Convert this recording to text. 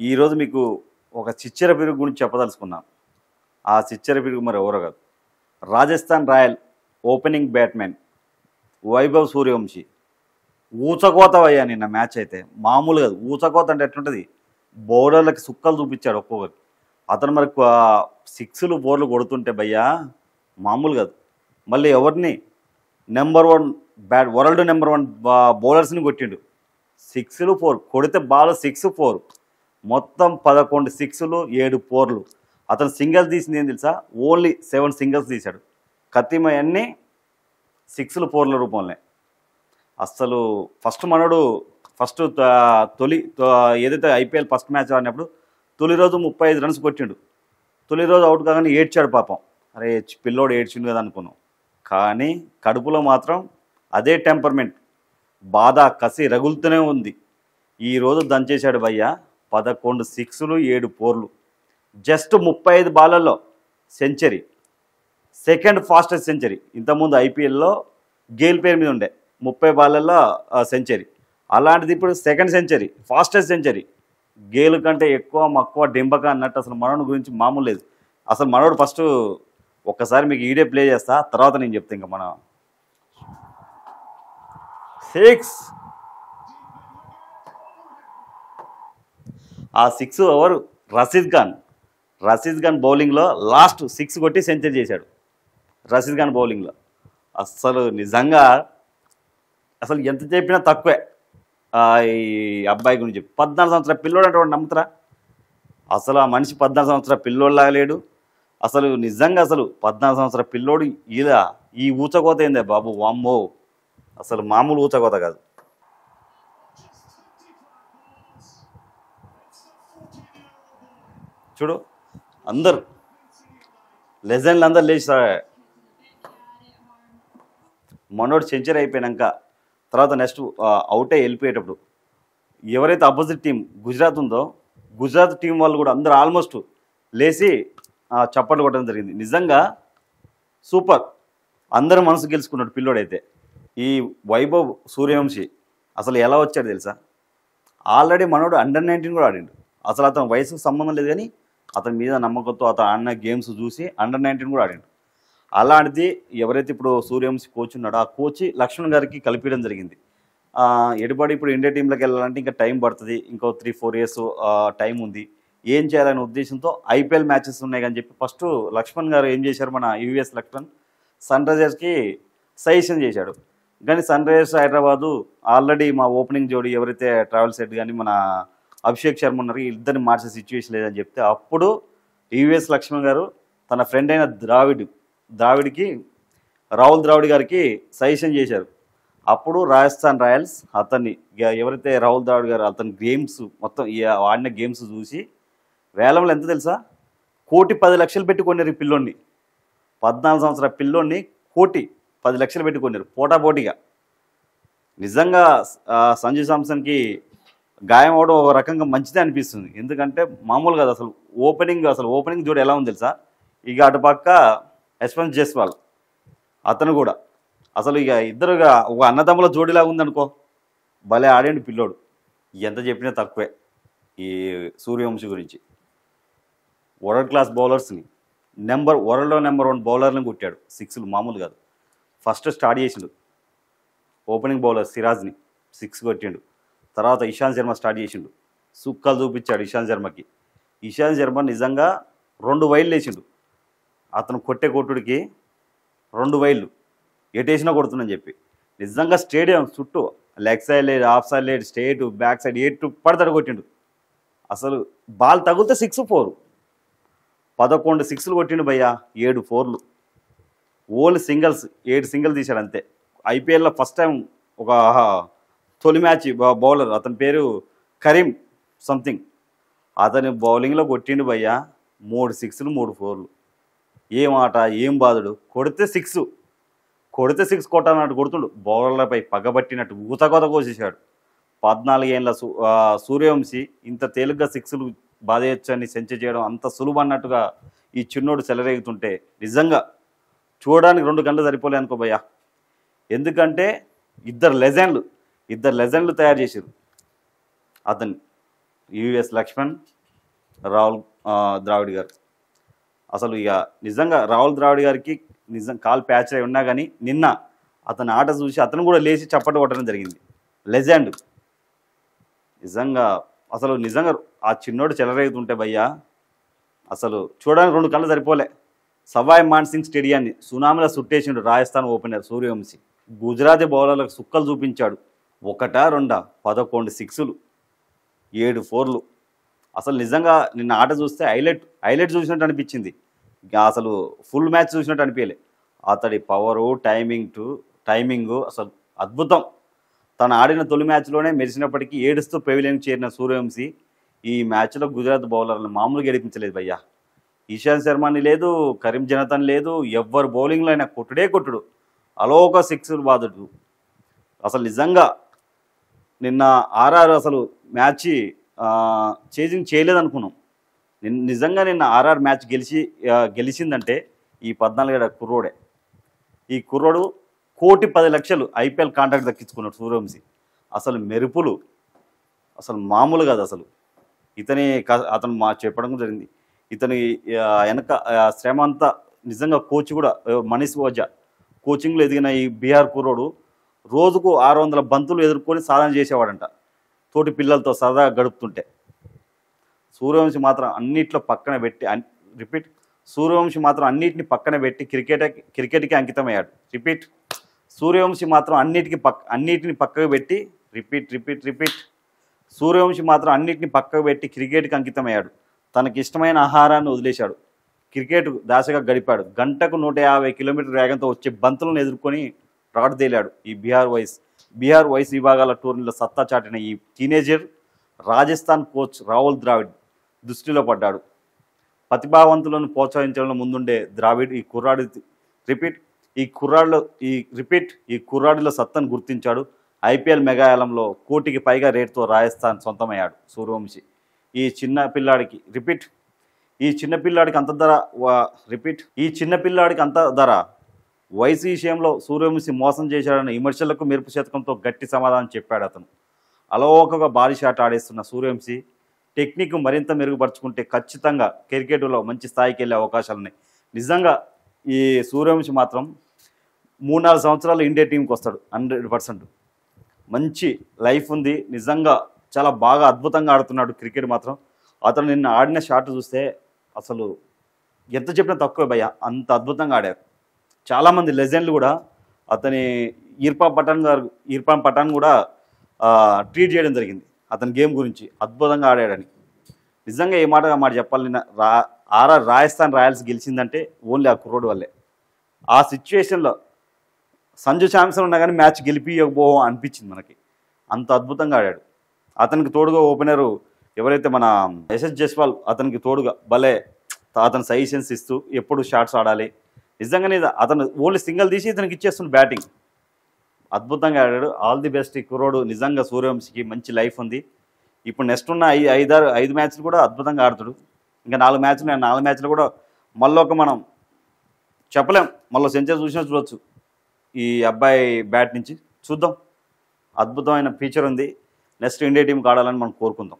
ఈరోజు మీకు ఒక చిచ్చెర పిరుగు గురించి చెప్పదలుచుకున్నాను. ఆ చిచ్చెర పిరుగు మరి ఎవరో కాదు, Rajasthan royal opening batsmen Vaibhav Suryavanshi. ఊచకోత అయ్యా నిన్న మ్యాచ్ అయితే మామూలు కాదు. ఊచకోత అంటే ఎట్లుంటుంది, బౌలర్లకి సుక్కలు చూపించాడు ఒక్కొక్కరు. అతను మరి సిక్స్లు బోర్లు కొడుతుంటే భయ్యా మామూలు కాదు. మళ్ళీ ఎవరిని నెంబర్ 1 వరల్డ్ నెంబర్ 1 బౌలర్స్ని కొట్టిండు. 6లు 4 కొడితే బాల్ 6 4 మొత్తం 11 6లు 7 4లు. అతను సింగిల్స్ తీసింది ఏం తెలుసా, ఓన్లీ 7 సింగిల్స్ తీశాడు. కత్తిమయన్నీ 6లు 4ల రూపంలో. అస్సలు ఫస్ట్ తొలి ఏదైతే ఐపీఎల్ ఫస్ట్ మ్యాచ్ ఆడినప్పుడు తొలి రోజు 35 రన్స్ కొట్టిండు. తొలి రోజు అవుట్ కాగానే ఏడ్చాడు పాపం. అరే పిల్లోడు ఏడ్చిండు కదా అనుకున్నాం. కానీ కడుపులో మాత్రం అదే టెంపర్మెంట్, బాధ, కసి రగులుతూనే ఉంది. ఈరోజు దంచేశాడు భయ్య. 11 6లు 7 4లు. జస్ట్ 35 బాళ్ళల్లో సెంచరీ. Second fastest century. ఇంతకుముందు ఐపీఎల్లో గేల్ పేరు మీద ఉండే 30 బాళ్ళల్లో సెంచరీ. అలాంటిది ఇప్పుడు సెకండ్ సెంచరీ, ఫాస్టెస్ట్ సెంచరీ. గేలు కంటే ఎక్కువ మక్కువ డెంబక అన్నట్టు. అసలు మనోడి గురించి మామూలు లేదు. అసలు మనోడు ఫస్ట్ ఒక్కసారి మీకు ఈడే ప్లే చేస్తా, తర్వాత నేను చెప్తా. ఇంకా మన 6 ఆ 6 ఎవరు, రషీద్ ఖాన్ బౌలింగ్లో లాస్ట్ 6 కొట్టి సెంచరీ చేశాడు. రషీద్ ఖాన్ బౌలింగ్లో అస్సలు నిజంగా అసలు ఎంత చెప్పినా తక్కువే. ఈ అబ్బాయి గురించి 14 సంవత్సరాల పిల్లోడు అంటే వాడు నమ్ముతారా? అసలు ఆ మనిషి 14 సంవత్సరాల పిల్లోడులాగా లేడు. అసలు నిజంగా అసలు 14 సంవత్సరాల పిల్లోడు ఈ ఊచకోత ఏందే బాబు, వామ్మో అసలు మామూలు ఊచకోత కాదు. చూడు అందరు లెజెండ్లు అందరు లేచి మనోడు సెంచరీ అయిపోయాక తర్వాత నెక్స్ట్ అవుటే వెళ్ళిపోయేటప్పుడు ఎవరైతే అపోజిట్ టీం గుజరాత్ ఉందో, గుజరాత్ టీం వాళ్ళు కూడా అందరూ ఆల్మోస్ట్ లేచి చప్పట్లు కొట్టడం జరిగింది. నిజంగా సూపర్. అందరూ మనసు గెలుచుకున్నాడు పిల్లోడైతే. ఈ వైభవ్ సూర్యవంశీ అసలు ఎలా వచ్చాడు తెలుసా? ఆల్రెడీ మనోడు అండర్ 19 కూడా ఆడిండు. అసలు అతని వయసుకు సంబంధం లేదు, కానీ అతని మీద నమ్మకంతో అతను ఆడిన గేమ్స్ చూసి అండర్ 19 కూడా ఆడిండు. అలాంటిది ఎవరైతే ఇప్పుడు సూర్యవంశీ కోచ్ ఉన్నాడో ఆ కోచ్ లక్ష్మణ్ గారికి కలిపించడం జరిగింది. ఎడబడి ఇప్పుడు ఇండియా టీంలోకి వెళ్ళాలంటే ఇంకా టైం పడుతుంది, ఇంకో 3-4 ఇయర్స్ టైం ఉంది. ఏం చేయాలనే ఉద్దేశంతో ఐపీఎల్ మ్యాచెస్ ఉన్నాయి కానీ చెప్పి ఫస్ట్ లక్ష్మణ్ గారు ఏం చేశారు, మన యుఎస్ లక్ష్మణ్ సన్ రైజర్స్కి సజెషన్ చేశాడు. కానీ సన్ రైజర్స్ హైదరాబాదు ఆల్రెడీ మా ఓపెనింగ్ జోడి ఎవరైతే ట్రావెల్ సెట్ కానీ మన అభిషేక్ శర్మ ఉన్నారు, ఇద్దరిని మార్చే సిచ్యువేషన్ లేదని చెప్తే అప్పుడు యుఎస్ లక్ష్మణ్ గారు తన ఫ్రెండ్ అయిన రాహుల్ ద్రావిడ్ గారికి సజెషన్ చేశారు. అప్పుడు రాజస్థాన్ రాయల్స్ అతన్ని ఎవరైతే రాహుల్ ద్రావిడ్ గారు అతని గేమ్స్ మొత్తం ఆడిన గేమ్స్ చూసి వేలంలో ఎంత తెలుసా, 1,10,00,000 పెట్టి కొన్నారు ఈ పిల్లోడిని. 14 సంవత్సరాల పిల్లోడిని 1,10,00,000 పెట్టి కొన్నారు పోటాపోటీగా. నిజంగా సంజు శాంసన్కి గాయం అవడం ఒక రకంగా మంచిదే అనిపిస్తుంది. ఎందుకంటే మామూలు కాదు. అసలు ఓపెనింగ్ జోడి ఎలా ఉంది తెలుసా? ఇక అటుపక్క యశ్వంత్ జైస్వాల్ అతను కూడా అసలు ఇక ఇద్దరుగా ఒక అన్నదమ్ముల జోడిలాగా ఉందనుకో. భలే ఆడేండు పిల్లోడు. ఎంత చెప్పినా తక్కువే ఈ సూర్యవంశీ గురించి. వరల్డ్ క్లాస్ బౌలర్స్ని వరల్డ్లో నెంబర్ 1 బౌలర్ని కొట్టాడు 6లు, మామూలు కాదు. ఫస్ట్ స్టార్ట్ చేసిండు ఓపెనింగ్ బౌలర్ సిరాజ్ని 6 కొట్టిండు. తర్వాత ఇషాంత్ శర్మ స్టార్ట్ చేసిండు, సుక్కలు చూపించాడు ఇషాంత్ శర్మకి. ఇషాంత్ శర్మ నిజంగా 2 వైడ్లు వేసిండు. అతను కొట్టే కొట్టుడికి 2 వైడ్లు ఎటేసినా కొడుతుందని చెప్పి. నిజంగా స్టేడియం చుట్టూ లెగ్ సైడ్ లేదు, ఆఫ్ సైడ్ లేదు, స్ట్రేట్ బ్యాక్ సైడ్ ఎటు పడతాడు కొట్టిండు. అసలు బాల్ తగిలితే 6 4. 11 6లు కొట్టిండు భయ్యా, 7 4లు. ఓన్లీ సింగిల్స్ 7 సింగిల్ తీశాడు అంతే. ఐపీఎల్లో ఫస్ట్ టైం ఒక తొలి మ్యాచ్ బౌలర్ అతని పేరు కరీం సంథింగ్, అతని బౌలింగ్లో కొట్టిండు భయ్యా 3 6లు 3 4లు. ఏం ఆట, ఏం బాధుడు. కొడితే 6 కొట్టాలన్నట్టు కొడుతుండు. బౌలర్లపై పగబట్టినట్టు ఊతకోత కోసేశాడు. 14 ఏళ్ళ సూర్యవంశీ ఇంత తేలిగ్గా 6లు బాధేయచ్చని సెంచరీ చేయడం అంత సులువు అన్నట్టుగా ఈ చిన్నోడు చెలరేగుతుంటే నిజంగా చూడడానికి 2 గంటలు సరిపోలే అనుకో భయ్యా. ఎందుకంటే ఇద్దరు లెజెండ్లు తయారు చేశారు అతన్ని. యుఎస్ లక్ష్మణ్, రాహుల్ ద్రావిడ్ గారు. అసలు ఇక నిజంగా రాహుల్ ద్రావిడ్ గారికి నిజం కాలు ప్యాచ్ అయి ఉన్నా కానీ నిన్న అతని ఆట చూసి అతను కూడా లేచి చప్పట్లు కొట్టడం జరిగింది. లెజెండ్ నిజంగా. అసలు నిజంగా ఆ చిన్నోడు చెలరేగుతుంటే భయ్యా అసలు చూడడానికి 2 కళ్ళు సరిపోలే. సవాయ్ మాన్సింగ్ స్టేడియాన్ని సునామీలో సుట్టేసిండు రాజస్థాన్ ఓపెనర్ సూర్యవంశి. గుజరాతీ బౌలర్లకు సుక్కలు చూపించాడు. 1, 2 11 సిక్సులు, 7 4లు. అసలు నిజంగా నిన్న ఆట చూస్తే హైలైట్ చూసినట్టు అనిపించింది. అసలు ఫుల్ మ్యాచ్ చూసినట్టు అనిపించలే. అతడి పవరు, టైమింగు అసలు అద్భుతం. తను ఆడిన తొలి మ్యాచ్లోనే మెరిసినప్పటికీ ఏడుస్తూ పెవిలియన్కి చేరిన సూర్యవంశి ఈ మ్యాచ్లో గుజరాత్ బౌలర్లను మామూలుగా గెలిపించలేదు భయ్యా. ఇషాంత్ శర్మని లేదు, కరీం జనతన్ లేదు, ఎవ్వరు బౌలింగ్లో అయినా కొట్టుడు అలోక సిక్స్ బాదుడు. అసలు నిజంగా నిన్న ఆర్ఆర్ అసలు మ్యాచ్ చేజింగ్ చేయలేదనుకున్నాం. నిజంగా నిన్న ఆర్ఆర్ మ్యాచ్ గెలిచిందంటే ఈ 14 ఏళ్ల కుర్రోడే. ఈ కుర్రోడు 1,10,00,000 ఐపీఎల్ కాంట్రాక్ట్ దక్కించుకున్నాడు సూర్యవంశి. అసలు మెరుపులు అసలు మామూలు కాదు. అసలు అతను చెప్పడం జరిగింది. ఇతని వెనక శ్రమ అంతా నిజంగా కోచ్ కూడా మనీష్ ఓజా కోచింగ్లో ఎదిగిన ఈ బీహార్ కుర్రోడు రోజుకు 600 బంతులు ఎదుర్కొని సాధన చేసేవాడంట తోటి పిల్లలతో సరదాగా గడుపుతుంటే. సూర్యవంశి మాత్రం అన్నిట్లో పక్కన పెట్టి సూర్యవంశి మాత్రం అన్నిటిని పక్కన పెట్టి క్రికెట్కి అంకితమయ్యాడు. సూర్యవంశి మాత్రం అన్నిటిని పక్కకు పెట్టి సూర్యవంశి మాత్రం అన్నిటిని పక్కకు పెట్టి క్రికెట్కి అంకితమయ్యాడు. తనకి ఇష్టమైన ఆహారాన్ని వదిలేశాడు. క్రికెట్ దాసగా గడిపాడు. గంటకు 150 కిలోమీటర్ వేగంతో వచ్చే బంతులను ఎదుర్కొని రాడ్ తేలాడు. ఈ బీహార్ వయసు విభాగాల టోర్నీలో సత్తా చాటిన ఈ టీనేజర్ రాజస్థాన్ కోచ్ రాహుల్ ద్రావిడ్ దృష్టిలో పడ్డాడు. ప్రతిభావంతులను ప్రోత్సహించడంలో ముందుండే ద్రావిడ్ ఈ కుర్రాడిలో సత్తను గుర్తించాడు. ఐపీఎల్ మెగాయాలంలో 1 కోటికి పైగా రేటుతో రాజస్థాన్ సొంతమయ్యాడు సూర్యవంశి. ఈ చిన్న పిల్లాడికి అంత ధర వయసు విషయంలో సూర్యవంశి మోసం చేశాడన్న విమర్శలకు మెరుపు శతకంతో గట్టి సమాధానం చెప్పాడు అతను. అలవోకగా భారీ షాట్ ఆడేస్తున్న సూర్యవంశి టెక్నిక్ మరింత మెరుగుపరుచుకుంటే ఖచ్చితంగా క్రికెట్లో మంచి స్థాయికి వెళ్ళే అవకాశాలున్నాయి. నిజంగా ఈ సూర్యవంశి మాత్రం 3-4 సంవత్సరాలు ఇండియా టీంకి వస్తాడు. 100% మంచి లైఫ్ ఉంది. నిజంగా చాలా బాగా అద్భుతంగా ఆడుతున్నాడు క్రికెట్ మాత్రం. అతను నిన్న ఆడిన షాట్ చూస్తే అసలు ఎంత చెప్పినా తక్కువే భయ్య, అంత అద్భుతంగా ఆడారు. చాలామంది లెజెండ్లు కూడా అతని ఇర్ఫాన్ పఠాన్ కూడా ట్వీట్ చేయడం జరిగింది అతని గేమ్ గురించి, అద్భుతంగా ఆడాడని. నిజంగా ఏ మాట చెప్పాలి, నిన్న రాజస్థాన్ రాయల్స్ గెలిచిందంటే ఓన్లీ ఆ కుర్రోడు వల్లే. ఆ సిచ్యువేషన్లో సంజు శాంసన్ ఉన్నా కానీ మ్యాచ్ గెలిపియకపో అనిపించింది మనకి, అంత అద్భుతంగా ఆడాడు. అతనికి తోడుగా ఓపెనరు ఎవరైతే మన యశస్ జైస్వాల్ అతనికి తోడుగా భలే అతను సజెషన్స్ ఇస్తూ ఎప్పుడు షాట్స్ ఆడాలి. నిజంగానే అతను ఓన్లీ సింగిల్ తీసి ఇతనికి ఇచ్చేస్తుంది బ్యాటింగ్. అద్భుతంగా ఆడాడు. ఆల్ ది బెస్ట్ ఈ కుర్రోడు. నిజంగా సూర్యవంశికి మంచి లైఫ్ ఉంది. ఇప్పుడు నెక్స్ట్ ఉన్న 5 మ్యాచ్లు కూడా అద్భుతంగా ఆడుతాడు. ఇంకా 4 మ్యాచ్లు కూడా మళ్ళీ మనం చెప్పలేం, మళ్ళీ సెంచరీ చూసినా చూడొచ్చు ఈ అబ్బాయి బ్యాట్ నుంచి. చూద్దాం, అద్భుతమైన ఫీచర్ ఉంది. నెక్స్ట్ ఇండియా టీంకి ఆడాలని మనం కోరుకుందాం.